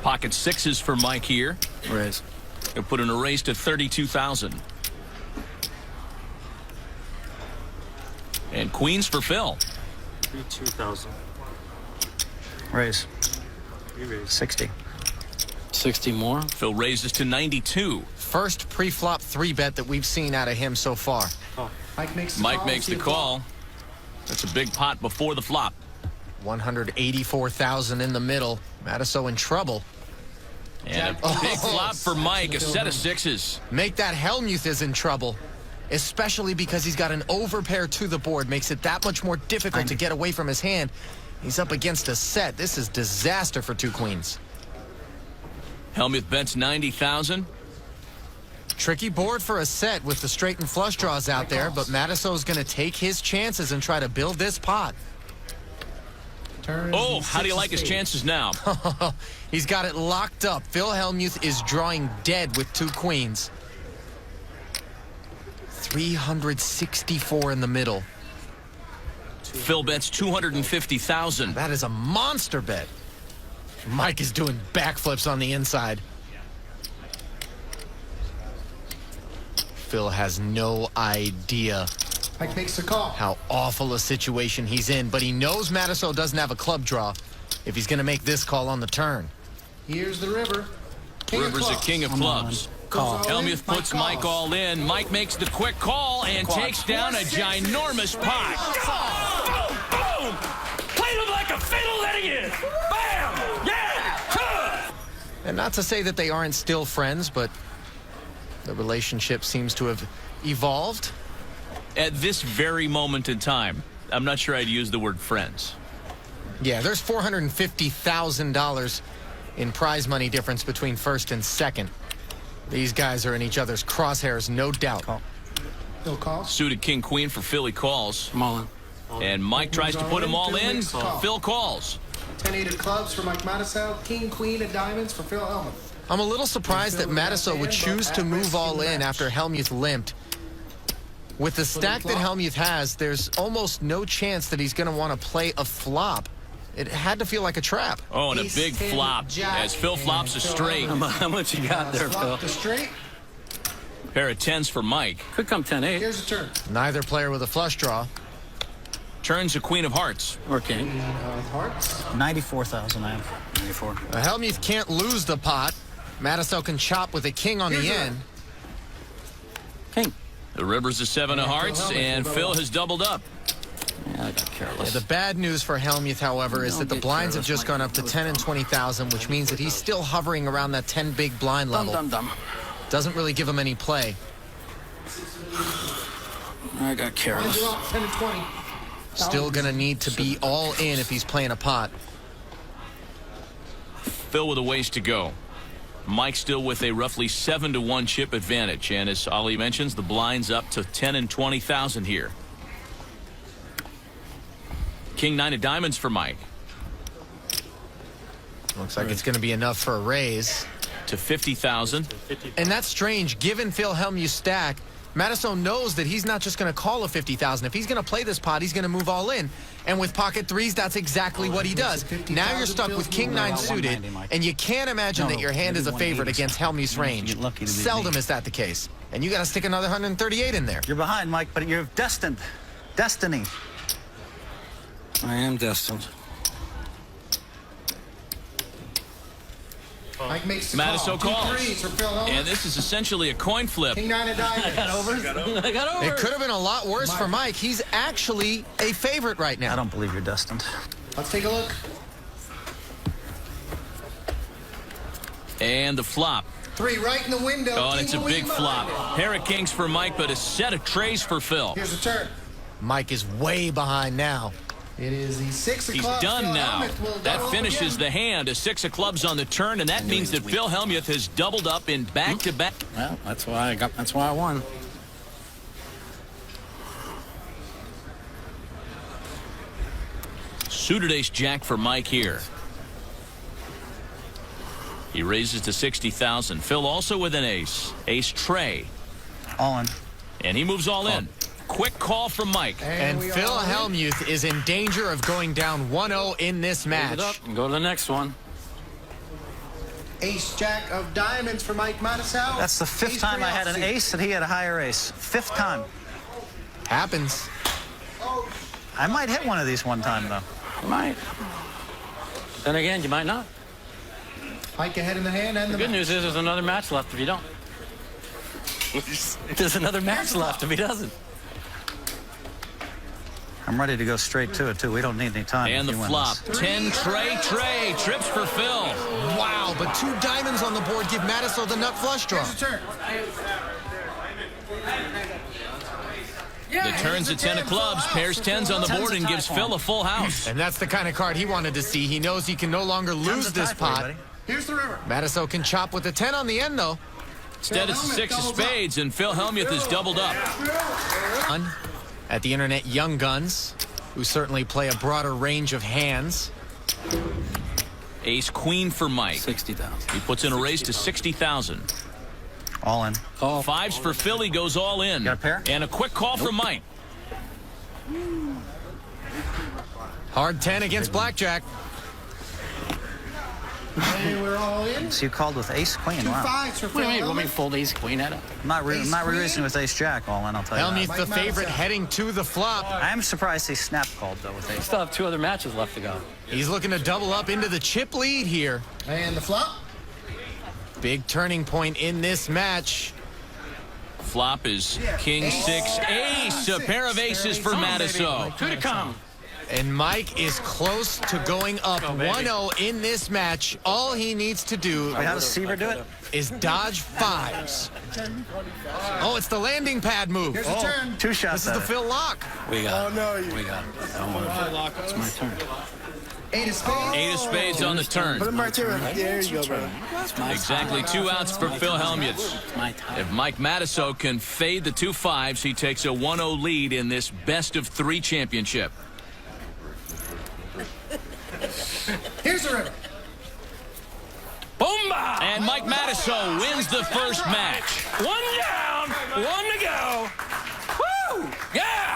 Pocket sixes for Mike here. Raise. He'll put in a raise to 32,000. And queens for Phil. 32,000. Raise. You raise. 60. 60 more. Phil raises to 92. First pre-flop 3-bet that we've seen out of him so far. Oh. Mike makes the Mike call. makes the call. That's a big pot before the flop. 184,000 in the middle. Matusow in trouble. And a big flop for Mike, a set of sixes. Make that hellmuth is in trouble, especially because he's got an overpair to the board. Makes it that much more difficult to get away from his hand. He's up against a set. This is disaster for two queens. Hellmuth bets 90,000. Tricky board for a set with the straight and flush draws out there, but Matusow's going to take his chances and try to build this pot. Oh, how do you like his chances now? He's got it locked up. Phil Hellmuth is drawing dead with two queens. 364 in the middle. Phil bets 250,000. That is a monster bet. Mike is doing backflips on the inside. Phil has no idea Mike makes the call. how awful a situation he's in, but he knows Matusow doesn't have a club draw if he's going to make this call on the turn. Here's the river. King of River's a clubs. king of clubs. Call. Goes all in, Hellmuth puts Mike calls. all in. Mike makes the quick call and takes down a ginormous pot. Boom! Boom! Played him like a fiddle that he is. Bam! Yeah! And not to say that they aren't still friends, but the relationship seems to have evolved. At this very moment in time, I'm not sure I'd use the word friends. Yeah, there's $450,000 in prize money difference between first and second. These guys are in each other's crosshairs, no doubt. Phil calls. Suited king-queen for Philly calls. I'm all in. And Mike tries to put them all in. Phil calls. 10-8 of clubs for Mike Matusow. King, queen of diamonds for Phil Hellmuth. I'm a little surprised that Matusow would choose to move all in after Hellmuth limped. With the stack that Hellmuth has, there's almost no chance that he's going to want to play a flop. It had to feel like a trap. Oh, and a big flop as Phil flops a straight. How much you got there, Phil? Flop the straight. Pair of tens for Mike. Could come 10-8 Here's the turn. Neither player with a flush draw. Turns a queen of hearts. or king. Hearts. 94,000 I have. 94. Hellmuth can't lose the pot. Matusow can chop with a king on the end. King. The river's a seven of hearts, and Phil has doubled up. Yeah, I got careless. The bad news for Hellmuth, however, is that the get blinds have careless, just gone up to 10 and 20,000, which means that he's still hovering around that 10 big blind level. Dum. Doesn't really give him any play. I got Blinds careless. are up 10 and 20. Still going to need to be all in if he's playing a pot. Phil with a ways to go. Mike still with a roughly 7-1 chip advantage. And as Ali mentions, the blinds up to 10 and 20,000 here. King 9 of diamonds for Mike. Looks like it's going to be enough for a raise. To 50,000. And that's strange. Given Phil Hellmuth's stack, Matusow knows that he's not just going to call a 50,000. If he's going to play this pot, he's going to move all in. And with pocket threes, that's exactly what he does. Now you're stuck with King 9 suited, and you can't imagine that your hand is a favorite against Hellmuth's range. Seldom is that the case. And you got to stick another 138 in there. You're behind, Mike, but you're destined. Destiny. I am destined. Mike makes the Matusow call. calls. 2 threes for Phil Hellmuth. And this is essentially a coin flip. King 9 of diamonds. I got over. It could have been a lot worse for Mike. He's actually a favorite right I now. don't believe you're destined. Let's take a look. And the flop. 3 right in the window. Oh, and King it's a queen big behind flop. Pair of kings for Mike, but a set of trays for Phil. it. Here's the turn. Mike is way behind now. It is the 6 of He's clubs. done Phil now. Hellmuth will That double finishes again. the hand. A 6 of clubs on the turn, and that means that Phil Hellmuth has doubled up in back-to-back. Well, that's why I won. Suited ace-jack for Mike here. He raises to 60,000. Phil also with an ace. Ace tray. All in. And he moves all in. Quick call from Mike. And we Phil are in. Hellmuth is in danger of going down 1-0 in this Raise it up match. and go to the next one. Ace Jack of diamonds for Mike Mattisau. That's the fifth time I had an ace and he had a higher ace. Fifth time. Happens. I might hit one of these one time, though. You might. Then again, you might not. Mike ahead in the hand and The good news is there's another match left if you don't. There's another match left if he doesn't. I'm ready to go straight to it, too. We don't need any time. And the if you win flop. this. 10 Trey trips for Phil. Wow, but 2 diamonds on the board give Mattisau the nut flush draw. Here's the turn. The turn's a 10 of clubs, pairs 10s on the board, and gives Phil a full house. And that's the kind of card he wanted to see. He knows he can no longer lose this pot. Here's the river. Mattisau can chop with a 10 on the end, though. Instead, it's a 6 of spades, and Phil Hellmuth is doubled up. At the internet, Young Guns, who certainly play a broader range of hands. Ace queen for Mike. 60,000. He puts in a raise to 60,000. All in. Call. 5s for Phil. He goes all in. Got a pair? And a quick call from Mike. Hard 10 against blackjack. And we're all in. So you called with ace queen. 2 Wow. fives for Phil Wait, want me to Hellmuth. fold ace queen at it? I'm not Ace re-racing queen. with ace jack, all in, I'll tell you that. Hellmuth the Mike favorite Mattisau. heading to the flop. I am surprised he snap called, though, with We ace. still have 2 other matches left to go. He's looking to double up into the chip lead here. And the flop. Big turning point in this match. Flop is king 6 ace. A pair of aces for Mattisau. 2 to come. And Mike is close to going up 1-0 in this match. All he needs to do Wait, how does Seaver do it? is dodge 5s. Oh, it's the landing pad move. Here's the turn. 2 shots This is the at it. Phil lock. We got it. no, you. We got it. Don't worry. It's my turn. 8 of spades. 8 of spades on the turn. There you go, bro. It's my Exactly 2 outs for Phil Hellmuth. It's my time. If Mike Mattisau can fade the 2 5s, he takes a 1-0 lead in this best of 3 championship. Here's the river. Boomba! And Mike Mattisau wins the first match. 1 down, 1 to go. Woo! Yeah!